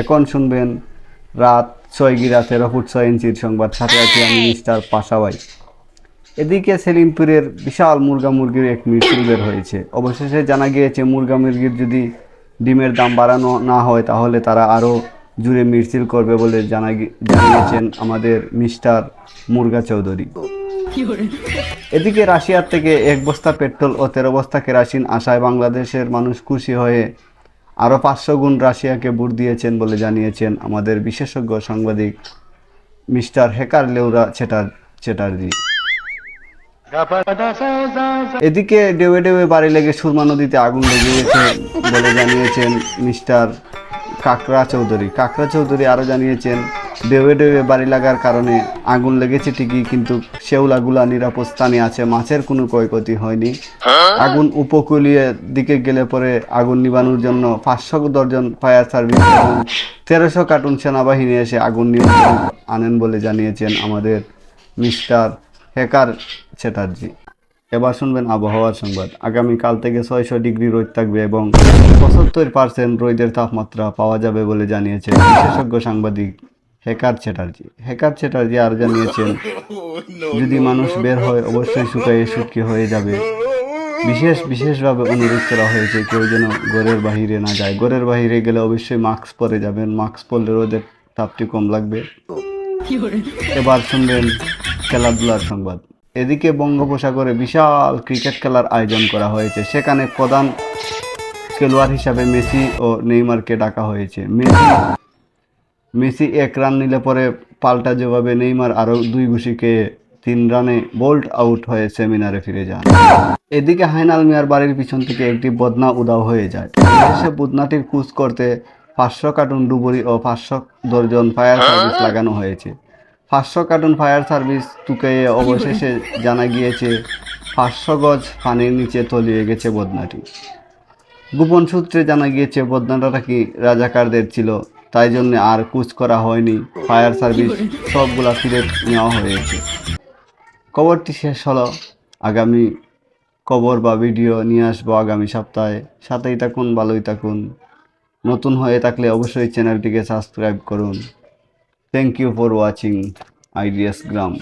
এখন শুনবেন রাত 6 গিরা 13 ফুট 6 ইঞ্চির সংবাদ, সাথে আছি আমি মিস্টার পাশাবাই। এদিকে সেলিমপুরের বিশাল মুরগা মুরগির এক মিছিল বের হয়েছে। অবশেষে জানা গিয়েছে মুরগা মুরগির যদি ডিমের দাম বাড়ানো না হয় তাহলে তারা আরও জুড়ে মিছিল করবে বলে জানিয়েছেন আমাদের মিস্টার মুরগা চৌধুরী। এদিকে রাশিয়ার থেকে 1 বস্তা পেট্রোল ও 13 বস্তা কেরোসিন আসায় বাংলাদেশের মানুষ খুশি হয়ে আরও 500 গুণ রাশিয়াকে ভোট দিয়েছেন বলে জানিয়েছেন আমাদের বিশেষজ্ঞ সাংবাদিক মিস্টার হ্যাকার লেউরা চ্যাটার্জি। এদিকে ডেউয়ে ডেউয়ে বাড়ি লেগে সুরমা নদীতে আগুন লেগে গেছে বলে জানিয়েছেন মিস্টার কাকড়া চৌধুরী আরও জানিয়েছেন ডেউয়ে ডেউয়ে বাড়ি লাগার কারণে আগুন লেগেছে ঠিকই, কিন্তু শেওলাগুলা নিরাপদ স্থানে আছে, মাছের কোনো ক্ষয়ক্ষতি হয়নি। আগুন উপকূলীয় দিকে গেলে পরে আগুন নিবানোর জন্য 500 দর্জন ফায়ার সার্ভিস এবং 1300 কার্টুন সেনাবাহিনী এসে আগুন নিয়ন্ত্রণ আনেন বলে জানিয়েছেন আমাদের মিস্টার হ্যাকার চ্যাটার্জি। এবার শুনবেন আবহাওয়ার সংবাদ। আগামীকাল থেকে 600 ডিগ্রি রোদ থাকবে এবং 75% রোদের তাপমাত্রা পাওয়া যাবে বলে জানিয়েছেন বিশেষজ্ঞ সাংবাদিক হ্যাকার চ্যাটার্জি আরও জানিয়েছেন যদি মানুষ বের হয় অবশ্যই শুটকি হয়ে যাবে। বিশেষভাবে অনুরোধ করা হয়েছে কেউ যেন ঘরের বাহিরে না যায়, ঘরের বাহিরে গেলে অবশ্যই মাস্ক পরে যাবেন, মাস্ক পরলে রোদের তাপটি কম লাগবে। এবার শুনবেন খেলাধুলার সংবাদ। এদিকে বঙ্গোপসাগরে বিশাল ক্রিকেট খেলার আয়োজন করা হয়েছে, সেখানে প্রধান খেলোয়াড় হিসাবে মেসি ও নেইমারকে ডাকা হয়েছে। মেসি 1 রান নিলে পরে পাল্টা জবাবে নেইমার আরও 2 ঘুষি খেয়ে 3 রানে বোল্ড আউট হয়ে সেমিনারে ফিরে যান। এদিকে হাইনাল মিয়ার বাড়ির পিছন থেকে একটি বদনা উধাও হয়ে যায়। অবশেষে বদনাটির খোঁজ করতে 500 কার্টুন ডুবুরি ও 500 দর্জন ফায়ার সার্ভিস লাগানো হয়েছে। 500 কার্টুন ফায়ার সার্ভিস টুকিয়ে অবশেষে জানা গিয়েছে 500 গজ পানির নিচে তলিয়ে গেছে বদনাটি। গোপন সূত্রে জানা গিয়েছে বদনাটা নাকি রাজাকারদের ছিল, তাই জন্য আর কুচ করা হয়নি, ফায়ার সার্ভিস সবগুলা ফিরে নেওয়া হয়েছে। খবরটি শেষ হলো। আগামী খবর বা ভিডিও নিয়ে আসবো আগামী সপ্তাহে। সাথেই থাকুন, ভালোই থাকুন। নতুন হয়ে থাকলে অবশ্যই চ্যানেলটিকে সাবস্ক্রাইব করুন। Thank you for watching Ideas gram.